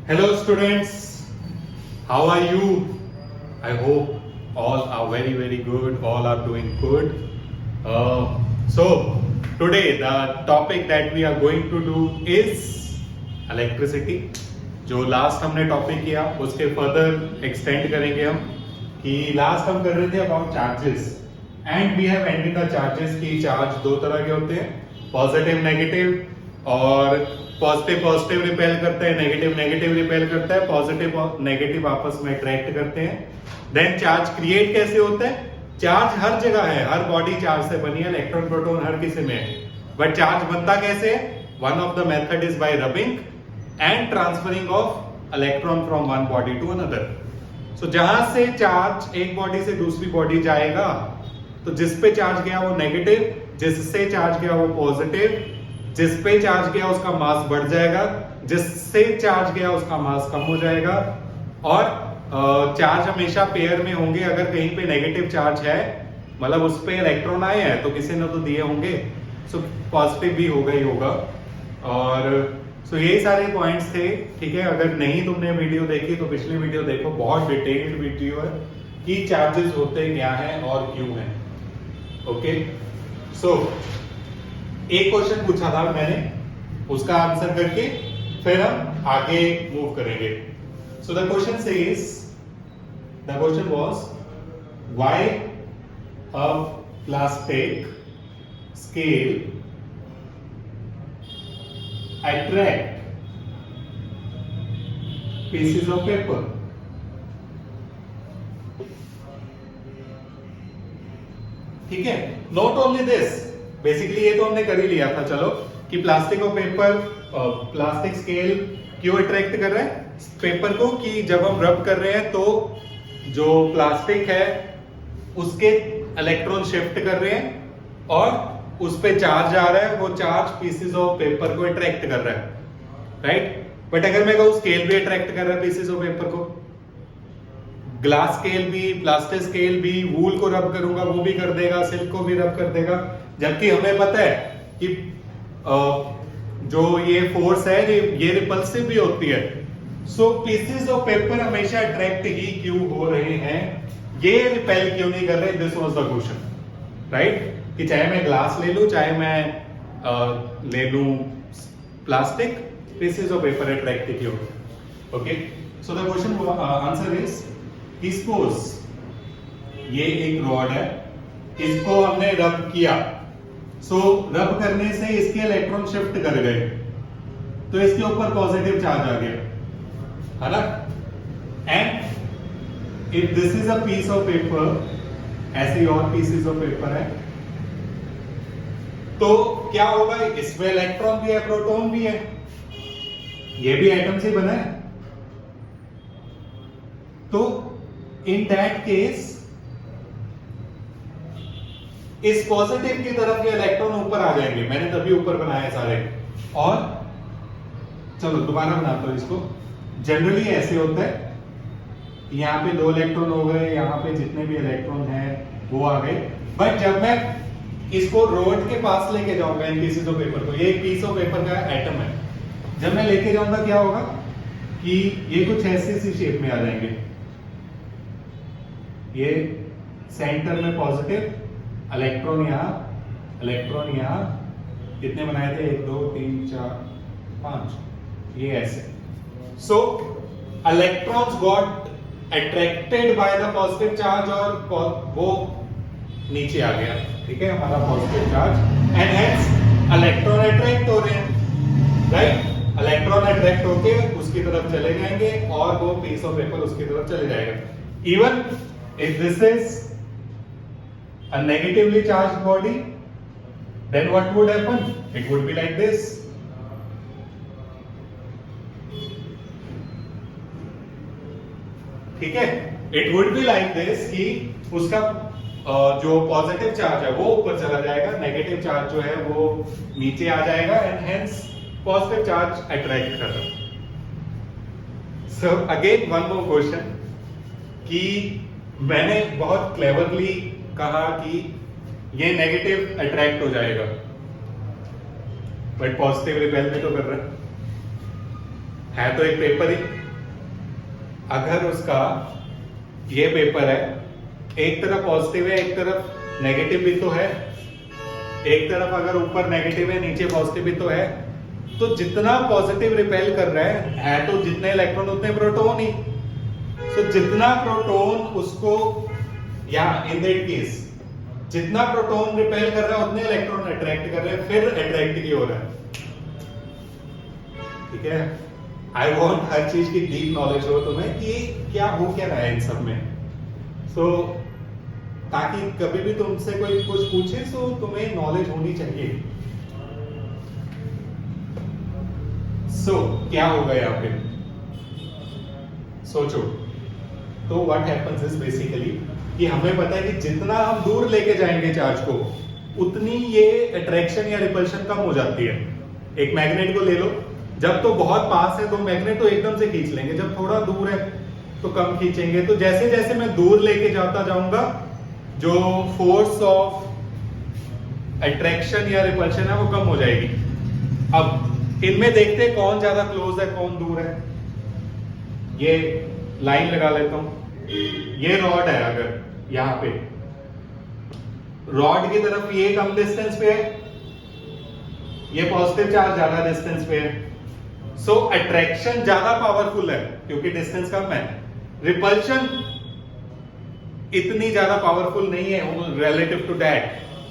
Hello students, how are you? I hope all are very good, all are doing good. So today the topic that we are going to do is electricity. जो last हमने topic किया उसके further extend करेंगे हम कि last हम कर रहे थे about charges and we have ended the charges की चार्ज दो तरह के होते हैं, पॉजिटिव नेगेटिव। और पॉजिटिव रिपेल करता है, नेगेटिव रिपेल करता है, पॉजिटिव और नेगेटिव आपस में अट्रैक्ट करते हैं। देन चार्ज क्रिएट कैसे होता है? चार्ज हर जगह है, हर बॉडी चार्ज से बनी है, इलेक्ट्रॉन प्रोटॉन हर किसी में है, बट चार्ज बनता कैसे है? One of the method is by rubbing and transferring of electron from one body to another. So जहां से चार्ज एक बॉडी से दूसरी बॉडी जाएगा तो जिस पे चार्ज गया वो नेगेटिव, जिससे चार्ज गया वो पॉजिटिव, जिस पे चार्ज गया उसका मास बढ़ जाएगा, जिससे चार्ज गया उसका मास कम हो जाएगा। और चार्ज हमेशा पेयर में होंगे। अगर कहीं पे नेगेटिव चार्ज है मतलब उस पे इलेक्ट्रॉन आए हैं तो किसी ने तो दिए होंगे, सो पॉजिटिव भी होगा ही होगा। और सो यही सारे पॉइंट्स थे, ठीक है। अगर नहीं तुमने वीडियो देखी तो पिछली वीडियो देखो, बहुत डिटेल्ड वीडियो है कि चार्जेस होते क्या हैं और क्यों हैं। ओके, सो एक क्वेश्चन पूछा था मैंने, उसका आंसर करके फिर हम आगे मूव करेंगे। सो the question was why a plastic scale attract pieces of paper। ठीक है, नॉट ओनली दिस, बेसिकली ये तो हमने कर ही लिया था, चलो, कि प्लास्टिक और पेपर, प्लास्टिक स्केल क्यों अट्रैक्ट कर रहा है पेपर को, कि जब हम रब कर रहे हैं तो जो प्लास्टिक है उसके इलेक्ट्रॉन शिफ्ट कर रहे हैं और उस पे चार्ज आ रहा है, वो चार्ज पीसेस ऑफ पेपर को अट्रैक्ट कर रहा है, राइट। बट अगर मैं कहूं स्केल भी अट्रैक्ट कर रहा है पीसेस ऑफ पेपर को, ग्लास स्केल भी, प्लास्टिक स्केल भी, वूल को रब करूंगा वो भी कर देगा, सिल्क को भी रब कर देगा। जबकि हमें पता है कि जो ये फोर्स है ये रिपल्सिव भी होती है। सो पीसेस ऑफ पेपर हमेशा अट्रैक्ट ही क्यों हो रहे हैं, ये रिपेल क्यों नहीं कर रहे? This was the question, right. कि चाहे मैं ग्लास ले लूं, चाहे मैं ले लूं plastic, pieces of paper attract क्यों? Okay, so the question answer is, suppose ये एक रॉड है, इसको हमने रब किया, सो रब करने से इसके इलेक्ट्रॉन शिफ्ट कर गए तो इसके ऊपर पॉजिटिव चार्ज आ गया, है ना। And if this is a piece of paper, ऐसे और पीसेस ऑफ पेपर है, तो क्या होगा? इसमें इलेक्ट्रॉन भी है, प्रोटॉन भी है, ये भी एटम से बना है। तो इन दैट केस इस पॉजिटिव की तरफ ये इलेक्ट्रॉन ऊपर आ जाएंगे, मैंने तभी ऊपर बनाया सारे। और चलो दोबारा बनाता हूं इसको। जनरली ऐसे होता है, यहां पे 2 इलेक्ट्रॉन हो गए, यहां पे जितने भी इलेक्ट्रॉन हैं वो आ गए। बट जब मैं इसको रोड के पास लेके जाऊंगा, इन पीसेस ऑफ पेपर को, ये एक पीस ऑफ पेपर का एटम है, जब मैं लेके जाऊंगा क्या होगा कि ये कुछ ऐसी सी शेप में आ जाएंगे। ये सेंटर में पॉजिटिव, इलेक्ट्रॉन यहां, कितने बनाए थे? 1 2 3 4 5, ये ऐसे। सो electrons got attracted by the positive charge और वो नीचे आ गया, ठीक है, हमारा positive charge, and hence electron attract हो रहे हैं, राइट। इलेक्ट्रॉन अट्रैक्ट होके उसकी तरफ चले जाएंगे और वो पीस ऑफ पेपर उसकी तरफ चले जाएगा। Even if this is a negatively charged body, then what would happen? It would be like this. ठीक है, it would be like this कि उसका जो पॉजिटिव चार्ज है वो ऊपर चला जाएगा, नेगेटिव चार्ज जो है वो नीचे आ जाएगा, and hence positive charge attract कर रहा है। So again one more question, कि मैंने बहुत क्लेवरली कहा कि ये नेगेटिव अट्रैक्ट हो जाएगा, बट पॉजिटिव रिपेल भी तो कर रहा है। है तो एक पेपर ही। अगर उसका ये पेपर है, एक तरफ पॉजिटिव है एक तरफ नेगेटिव भी तो है, एक तरफ अगर ऊपर नेगेटिव है नीचे पॉजिटिव भी तो है, तो जितना पॉजिटिव रिपेल कर रहा है तो जितने इलेक्ट्रॉन उतने प्रोटॉन ही। तो जितना प्रोटॉन उसको, या इन दैट केस जितना प्रोटॉन रिपेल कर रहा है उतने इलेक्ट्रॉन अट्रैक्ट कर रहे हैं, फिर अट्रैक्ट की हो रहा है। ठीक है, आई वांट हर चीज की डीप नॉलेज हो तुम्हें कि क्या हो क्या रहा है इन सब में। सो ताकि कभी भी तुमसे कोई कुछ पूछे तो तुम्हें नॉलेज होनी चाहिए। सो क्या होगा यहाँ पे, सोचो। तो व्हाट हैपेंस इज बेसिकली कि हमें पता है कि जितना हम दूर लेके जाएंगे चार्ज को उतनी ये अट्रैक्शन या रिपल्शन कम हो जाती है। एक मैग्नेट को ले लो, जब तो बहुत पास है तो मैग्नेट तो एकदम से खींच लेंगे, जब थोड़ा दूर है तो कम खींचेंगे। तो जैसे जैसे मैं दूर लेके जाता जाऊंगा जो फोर्स ऑफ अट्रैक्शन या रिपल्शन है वो कम हो जाएगी। अब इनमें देखते हैं कौन ज्यादा क्लोज है कौन दूर है। ये लाइन लगा लेता हूं, ये रॉड है, अगर यहां पे रॉड की तरफ ये कम डिस्टेंस पे है, ये पॉजिटिव चार्ज ज्यादा डिस्टेंस पे है। सो अट्रैक्शन ज्यादा पावरफुल है क्योंकि डिस्टेंस कम है, रिपल्शन इतनी ज्यादा पावरफुल नहीं है रिलेटिव टू दैट।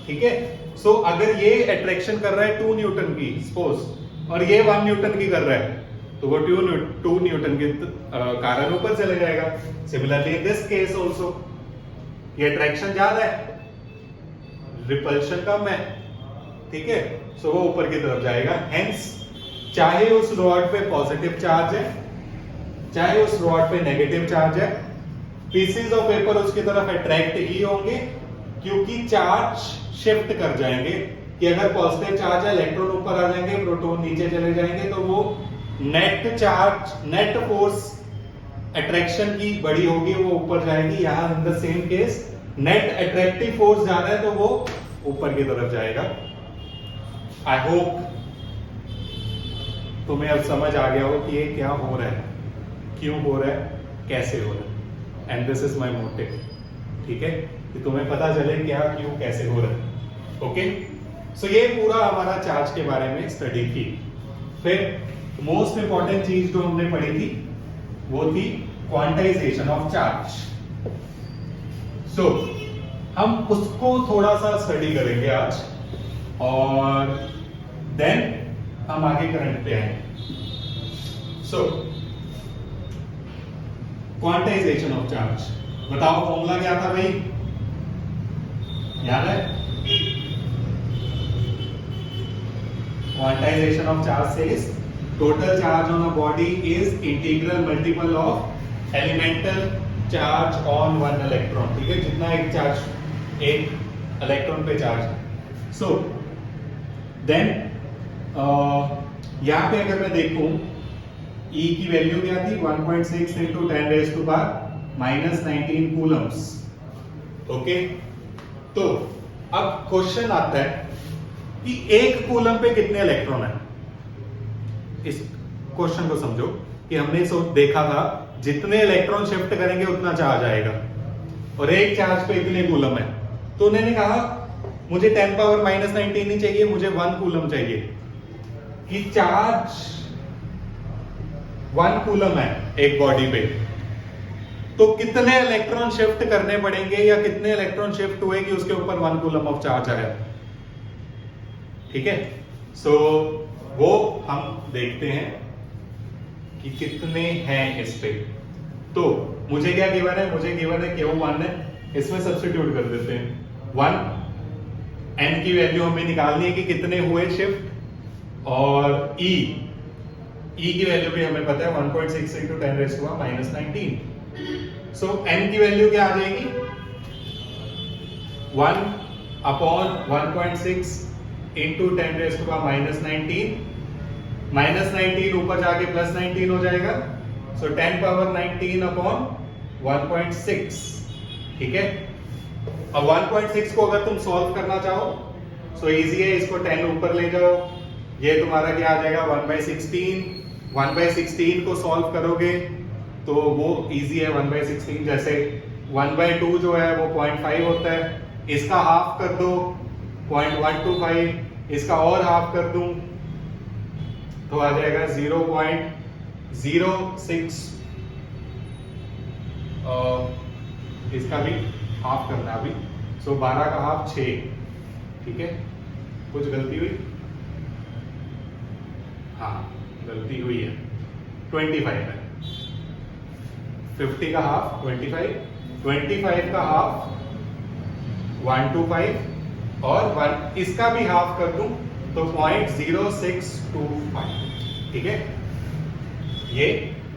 ठीक है, सो अगर ये अट्रैक्शन कर रहा है 2 न्यूटन की सपोज और ये 1 न्यूटन की कर रहा है तो वो 2 न्यूटन के कारण ऊपर चले जाएगा। Similarly in this case also ये अट्रैक्शन ज्यादा है, रिपल्शन कम है। ठीक है, सो वो ऊपर की तरफ जाएगा। हेंस चाहे उस रॉड पे पॉजिटिव चार्ज है चाहे उस रॉड पे नेगेटिव चार्ज है, पीसेस ऑफ पेपर उसकी तरफ अट्रैक्ट ही होंगे क्योंकि चार्ज शिफ्ट कर जाएंगे कि अगर पॉजिटिव चार्ज है इलेक्ट्रॉन ऊपर आ जाएंगे प्रोटॉन नीचे चले जाएंगे, तो वो net charge net force attraction की बड़ी होगी, वो ऊपर जाएगी। यहां in the same case net attractive force ज्यादा है तो वो ऊपर की तरफ जाएगा। आई होप तुम्हें अब समझ आ गया हो कि ये क्या हो रहा है, क्यों हो रहा है, कैसे हो रहा है, and this is my motive. ठीक है, कि तुम्हें पता चले क्या क्यों कैसे हो रहा है। ओके, सो ये पूरा हमारा चार्ज के बारे में स्टडी की। फिर मोस्ट इंपॉर्टेंट चीज जो हमने पढ़ी थी वो थी क्वांटाइजेशन ऑफ चार्ज। सो हम उसको थोड़ा सा स्टडी करेंगे आज और देन हम आगे करंट पे आएंगे। सो क्वांटाइजेशन ऑफ चार्ज, बताओ फॉर्मूला क्या था भाई, याद है? Quantization of charge says total charge on a body is integral multiple of elemental charge on one electron. ठीक है, जितना एक चार्ज एक इलेक्ट्रॉन पे चार्ज है। सो देन यहां पे अगर मैं देखूं E की वैल्यू क्या थी 1.6 into 10 raise to power minus 19 coulombs. Okay, तो अब क्वेश्चन आता है कि एक कूलम पे कितने इलेक्ट्रॉन है। इस क्वेश्चन को समझो कि हमने देखा था जितने इलेक्ट्रॉन शिफ्ट करेंगे उतना चार्ज आएगा और एक चार्ज पे इतने कूलम है। तो उन्होंने कहा मुझे 10 पावर माइनस 19 नहीं चाहिए, मुझे 1 कूलम चाहिए। कि चार्ज 1 कूलम है एक बॉडी पे, तो कितने इलेक्ट्रॉन शिफ्ट करने पड़ेंगे या कितने इलेक्ट्रॉन शिफ्ट हुए कि उसके ऊपर 1 कूलम ऑफ चार्ज आया। ठीक है, सो वो हम देखते हैं कि कितने हैं इस पे। तो मुझे क्या गिवन है, मुझे गिवन है Q1 है, इसमें सब्स्टिट्यूट कर देते हैं 1। n की वैल्यू हमें निकालनी है कि कितने हुए शिफ्ट, और E की वैल्यू भी हमें पता है 1.6 into 10 raise to minus 19। So n की वैल्यू क्या आ जाएगी 1 upon 1.6 into 10 raise to minus 19। Minus 19 ऊपर जाके प्लस 19 हो जाएगा, सो 10 पावर 19 अपॉन 1.6। ठीक है, अब 1.6 को अगर तुम सॉल्व करना चाहो सो इजी है, इसको 10 ऊपर ले जाओ, ये तुम्हारा क्या आ जाएगा 1/16 1/16 को सॉल्व करोगे तो वो इजी है 1/16, जैसे 1/2 जो है वो 0.5 होता है, इसका हाफ कर दो 0.125, इसका और हाफ कर दूं तो आ जाएगा 0.06, इसका भी हाफ करना अभी, सो 12 का हाफ 6, ठीक है। कुछ गलती हुई? हाँ गलती हुई है, 25 है। 50 का हाफ 25, 25 का हाफ 125 और 1 इसका भी हाफ कर दूं तो 0.0625, ठीक है। ये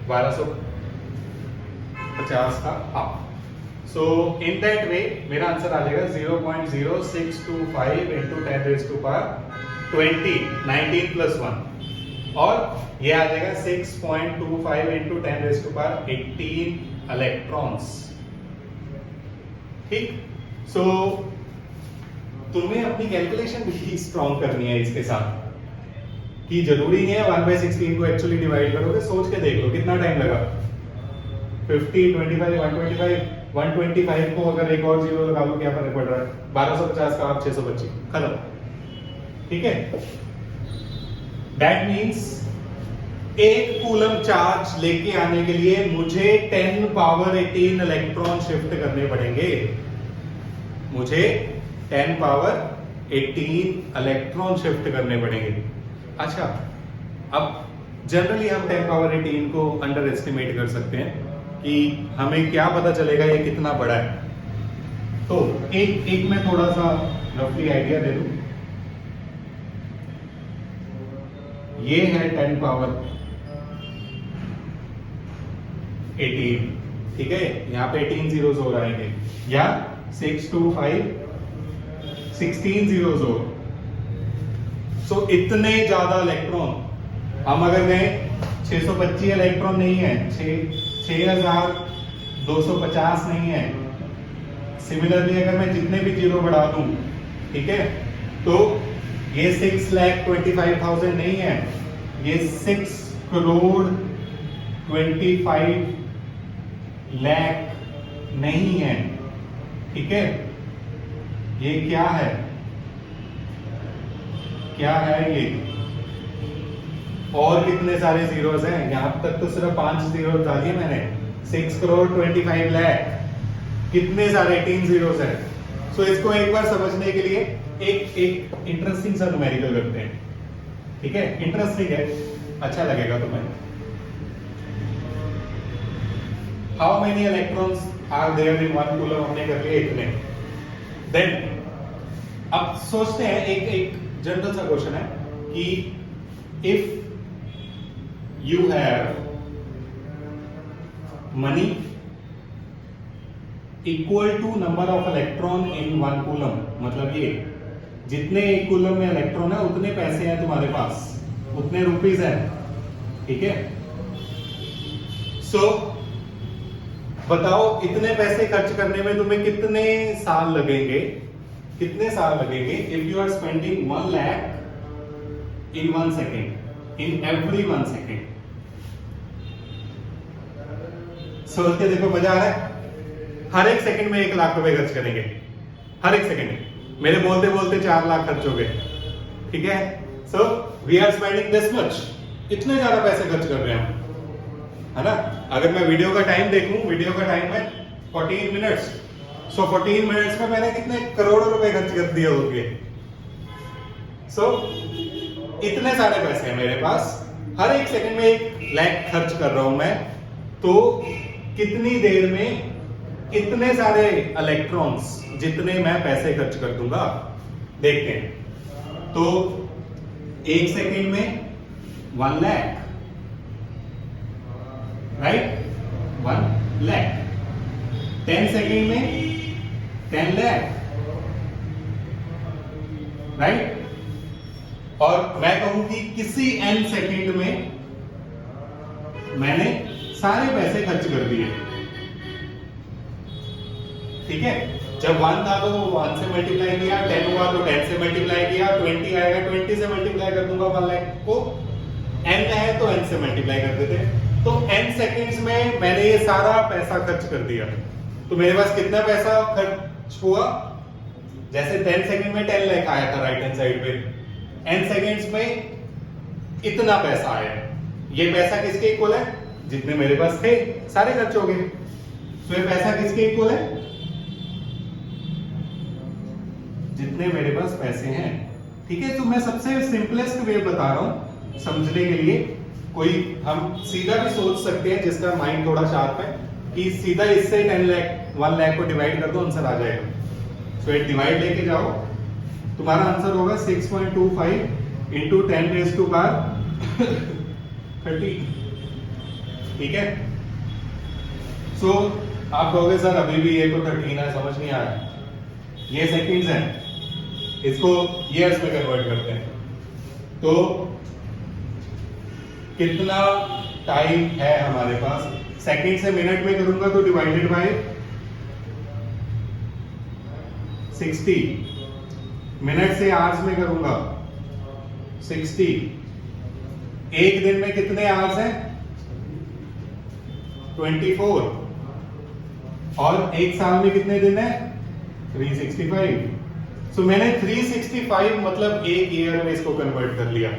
1250 का half. So in that way मेरा आंसर आ जाएगा 0.0625 इंटू 10⁻20, 19 + 1, और ये आ जाएगा 6.25 इंटू 10⁻18 इलेक्ट्रॉन्स, ठीक। सो तुम्हें अपनी कैलकुलेशन भी स्ट्रॉन्ग करनी है इसके साथ, कि जरूरी नहीं है 1/16 को एक्चुअली डिवाइड करोगे, सोच के देख लो कितना टाइम लगा। 50, 25, 125, 125 को अगर एक और जीरो लगा लो क्या फर्क पड़ रहा है, 1250 का आप 625, खत्म, ठीक है। दैट मीन्स एक कूलम चार्ज लेके आने के लिए मुझे 10⁻18 इलेक्ट्रॉन शिफ्ट करने पड़ेंगे, मुझे 10⁻18 इलेक्ट्रॉन शिफ्ट करने पड़ेंगे। अच्छा, अब जनरली हम 10⁻18 को अंडर एस्टिमेट कर सकते हैं कि हमें क्या पता चलेगा ये कितना बड़ा है। तो एक मैं थोड़ा सा रफली आइडिया दे दूं, ये है 10⁻18, ठीक है, यहां पे 18 zeros और आएंगे, या 6 to 5 16 zeros और। सो इतने ज्यादा इलेक्ट्रॉन, हम अगर गए 625 इलेक्ट्रॉन नहीं है, 6250 नहीं है। सिमिलरली अगर मैं जितने भी जीरो बढ़ा दूं, ठीक है, तो ये 6,25,000 नहीं है, ये 6,25,00,000 नहीं है, ठीक है। ये क्या है, क्या है ये, और कितने सारे जीरोस हैं, यहां तक तो सिर्फ 5 जीरो डालिए मैंने, 6,25,00,000, कितने सारे 18 जीरोस हैं। सो इसको एक बार समझने के लिए एक इंटरेस्टिंग सा न्यूमेरिकल करते हैं, ठीक है, इंटरेस्टिंग है, अच्छा लगेगा तुम्हें। How many electrons are there in one coulomb, हमने कर लिए इतने। देन अब सोचते हैं, एक जनरल सा क्वेश्चन है कि if you have money equal to number of electron in one coulomb, मतलब ये जितने एक कूलम में इलेक्ट्रॉन है उतने पैसे हैं तुम्हारे पास, उतने रुपीस हैं, ठीक है। सो बताओ इतने पैसे खर्च करने में तुम्हें कितने साल लगेंगे, कितने साल लगेंगे if you are spending 1 lakh in 1 second, in every 1 second. सोच के देखो, मजा आ रहा है। हर एक सेकंड में 1 लाख रुपए खर्च करेंगे, हर एक सेकंड में। मेरे बोलते बोलते 4 लाख खर्च हो गए, ठीक है। So we are spending this much, इतने ज्यादा पैसे खर्च कर रहे हैं, है ना। अगर मैं वीडियो का टाइम देखूं, वीडियो का टाइम है 14 मिनट्स, सो 14 मिनट्स में मैंने कितने करोड़ों रुपए खर्च कर दिए होंगे। सो इतने सारे पैसे हैं मेरे पास, हर एक सेकंड में 1 लाख खर्च कर रहा हूं मैं, तो कितनी देर में इतने सारे इलेक्ट्रॉन्स जितने मैं पैसे खर्च कर दूंगा, देखते हैं। तो 1 सेकंड में 1 लाख, राइट, 1 लाख। 10 सेकंड में 10 लाख, राइट। और मैं कहूं कि किसी n सेकंड में मैंने सारे पैसे खर्च कर दिए, ठीक है। जब 1 था तो 1 से मल्टीप्लाई किया, 10 हुआ तो 10 से मल्टीप्लाई किया, 20 आएगा 20 से मल्टीप्लाई कर दूंगा 1 लाख को, n है तो n से मल्टीप्लाई कर देते हैं। तो n सेकंड्स में मैंने ये सारा पैसा खर्च कर दिया, तो मेरे पास कितना पैसा खर्च हुआ? जैसे 10 सेकंड में 10 लाख आया था राइट हैंड साइड पे, n सेकंड्स में इतना पैसा आया। ये पैसा किसके इक्वल है? जितने मेरे पास थे सारे खर्च हो गए। तो ये पैसा किसके इक्वल है? जितने मेरे पास पैसे हैं। ठीक है, तो मैं सबसे सिंपलेस्ट वे बता रहा हूं समझने के लिए। कोई हम सीधा भी सोच सकते हैं जिसका माइंड थोड़ा शार्प है कि सीधा इससे 1 लाख को डिवाइड कर दो, आंसर आ जाएगा। सो एक डिवाइड लेके जाओ, तुम्हारा आंसर होगा 6.25 इंटू 10 रेज़ टू पावर 30। ठीक है, सो आप कहोगे सर अभी भी ये तो 13 है, समझ नहीं आ रहा। ये सेकंड्स हैं, इसको ईयर्स में कन्वर्ट करते हैं। तो कितना टाइम है हमारे पास? सेकंड से मिनट में करूंगा तो डिवाइडेड बाय 60, मिनट से आवर्स में करूंगा 60। एक दिन में कितने आवर्स हैं? 24। और एक साल में कितने दिन है? 365। सो मैंने 365 मतलब एक ईयर में इसको कन्वर्ट कर लिया।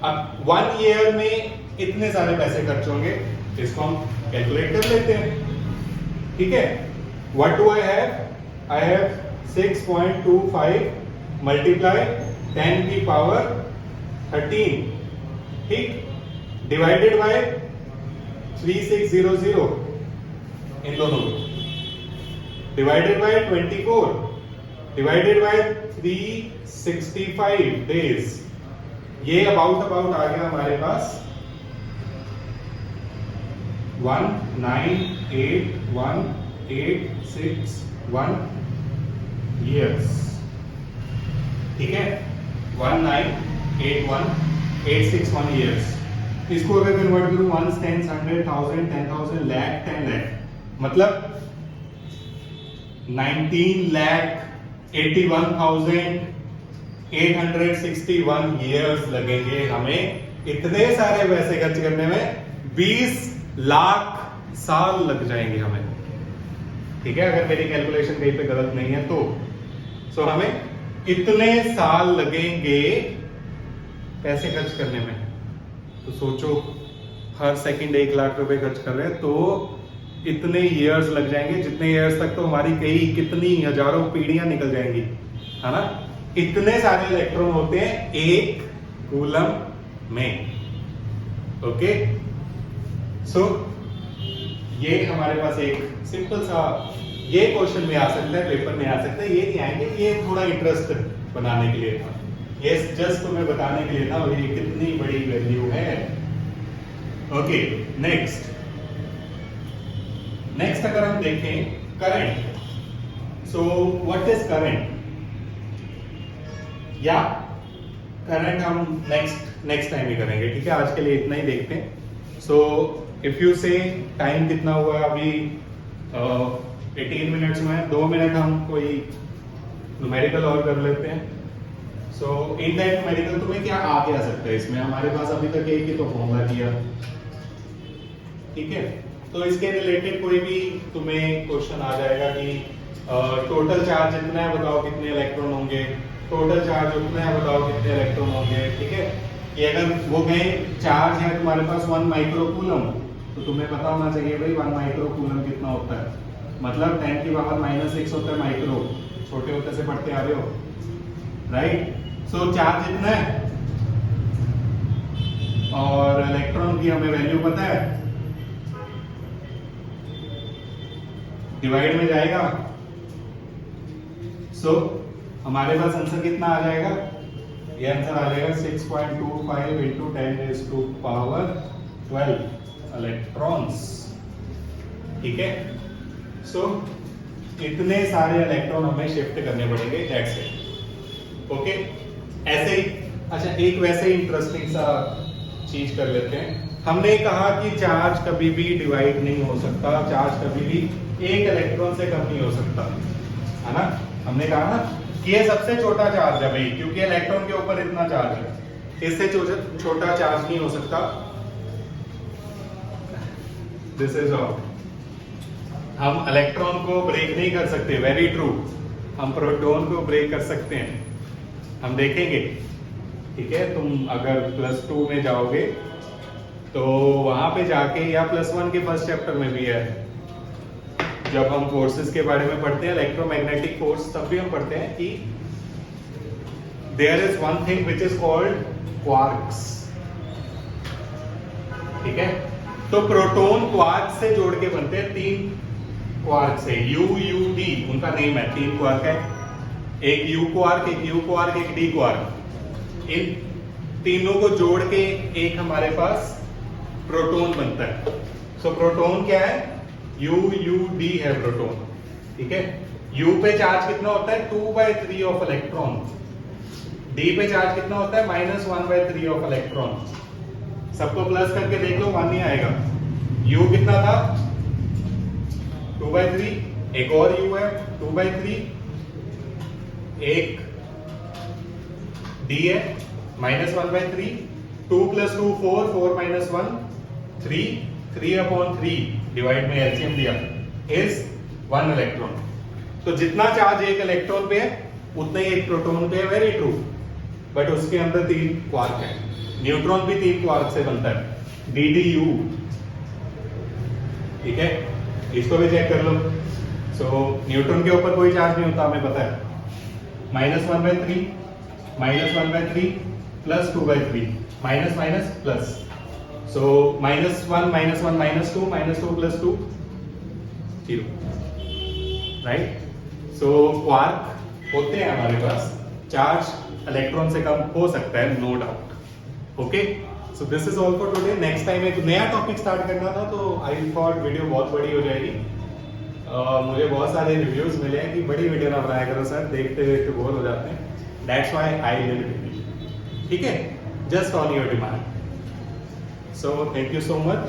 अब 1 ईयर में इतने सारे पैसे खर्च होंगे, इसको हम कैलकुलेट कर लेते हैं। ठीक है, what do I have? I have 6.25 multiply 10 की पावर 13, ठीक, डिवाइडेड बाय 3600 इन दोनों को, divided by 24, divided by 365 days. ये अबाउट आ गया हमारे पास 1981861 years। ठीक है, 1981861 years। इसको अगर कन्वर्ट करूं 1 10 100 1000 10,000 लाख 10 लाख, मतलब 19,81,861 years लगेंगे हमें इतने सारे पैसे खर्च करने में। 20 लाख साल लग जाएंगे हमें। ठीक है, अगर मेरी कैलकुलेशन कहीं पे गलत नहीं है तो। सो हमें इतने साल लगेंगे पैसे खर्च करने में। तो सोचो, हर सेकंड 1 लाख रुपए खर्च कर रहे हैं तो इतने ईयर्स लग जाएंगे, जितने ईयर्स तक तो हमारी कितनी हजारों पीढ़ियां निकल जाएंगी, है ना। इतने सारे इलेक्ट्रॉन होते हैं एक कूलम में। ओके, सो ये हमारे पास एक सिंपल सा ये क्वेश्चन में आ सकता है, पेपर में आ सकता है, ये नहीं आएंगे, ये थोड़ा इंटरेस्ट बनाने के लिए था, ये जस्ट तुम्हें बताने के लिए था ये कितनी बड़ी वैल्यू है। ओके, नेक्स्ट अगर हम देखें current, so what is current, या करंट हम नेक्स्ट टाइम ही करेंगे। ठीक है, आज के लिए इतना ही देखते हैं। सो इफ यू से टाइम कितना हुआ है अभी 18 मिनट्स में, 2 मिनट हम कोई न्यूमेरिकल और कर लेते हैं। सो इन दैट न्यूमेरिकल तुम्हें क्या आ सकता है इसमें? हमारे पास अभी तक एक ही तो फॉर्मूला किया। ठीक है, तो इसके रिलेटेड कोई भी तुम्हें क्वेश्चन आ जाएगा कि टोटल चार्ज इतना है, बताओ कितने इलेक्ट्रॉन होंगे, टोटल चार्ज उतना है, बताओ कितने इलेक्ट्रॉन होंगे। ठीक है, कि अगर वो कहें चार्ज है तुम्हारे पास 1 माइक्रो कूलम, तो तुम्हें पता होना चाहिए भाई 1 माइक्रो कूलम कितना होता है, मतलब 10 की पावर -6 होता है माइक्रो, छोटे होते से पढ़ते आ रहे हो, राइट। सो चार्ज इतना है और इलेक्ट्रॉन की हमें वैल्यू पता है, डिवाइड में जाएगा। सो हमारे पास आंसर कितना आ जाएगा? ये आंसर आ जाएगा 6.25 into 10 raise to power 12 electrons. ठीक है, सो इतने सारे इलेक्ट्रॉन हमें शिफ्ट करने पड़ेंगे, दैट्स इट। ओके, ऐसे ही अच्छा एक वैसे ही इंटरेस्टिंग सा चीज कर लेते हैं। हमने कहा कि चार्ज कभी भी डिवाइड नहीं हो सकता, चार्ज कभी भी एक इलेक्ट्रॉन से कम नहीं हो सकता, है ना। हमने कहा ना कि ये सबसे छोटा चार्ज है भाई, क्योंकि इलेक्ट्रॉन के ऊपर इतना चार्ज है। इससे छोटा चार्ज नहीं हो सकता। This is out. हम इलेक्ट्रॉन को ब्रेक नहीं कर सकते, वेरी ट्रू। हम प्रोटॉन को ब्रेक कर सकते हैं, हम देखेंगे। ठीक है, तुम अगर +2 में जाओगे तो वहां पे जाके, या +1 के फर्स्ट चैप्टर में भी है, जब हम फोर्सेस के बारे में पढ़ते हैं, इलेक्ट्रोमैग्नेटिक फोर्स, तब भी हम पढ़ते हैं कि there is one thing which is called quarks. ठीक है, तो प्रोटॉन क्वार्क से जोड़ के बनते हैं, 3 क्वार्क से, UUD उनका नेम है, 3 क्वार्क है, एक U क्वार्क, एक U क्वार्क, एक D क्वार्क। इन तीनों को जोड़ के एक हमारे पास प्रोटॉन बनता है। सो प्रोटॉन क्या है? UUD है प्रोटॉन। ठीक है, U पे चार्ज कितना होता है? 2/3 ऑफ इलेक्ट्रॉन। D पे चार्ज कितना होता है? -1/3 ऑफ इलेक्ट्रॉन। सबको प्लस करके देख लो, 1 नहीं आएगा। U कितना था? 2/3। एक और U है 2/3, एक D है -1/3। 2 + 2 4, 4 - 1 3, 3/3 डिवाइड में एलसीएम दिया इज 1 इलेक्ट्रॉन। तो जितना चार्ज एक इलेक्ट्रॉन पे है उतना ही एक प्रोटॉन पे है, वेरी ट्रू। बट उसके अंदर 3 क्वार्क है। न्यूट्रॉन भी 3 क्वार्क से बनता है, DDU। ठीक है, इसको भी चेक कर लो। सो न्यूट्रॉन के ऊपर कोई चार्ज नहीं होता, हमें पता है। -1/3, -1/3 + 2/3, माइनस माइनस प्लस। सो -1 -1 -2, -2 + 2 0, राइट। सो क्वार्क होते हैं हमारे पास, चार्ज इलेक्ट्रॉन से कम हो सकता है, no doubt. Okay, so this is all for today. Next time एक नया टॉपिक स्टार्ट करना था, तो आई थॉट वीडियो बहुत बड़ी हो जाएगी। मुझे बहुत सारे रिव्यूज मिले हैं कि बड़ी वीडियो ना बनाया करो सर, देखते देखते बोर हो जाते हैं। That's why I did it. ठीक है, just on your demand. So thank you so much.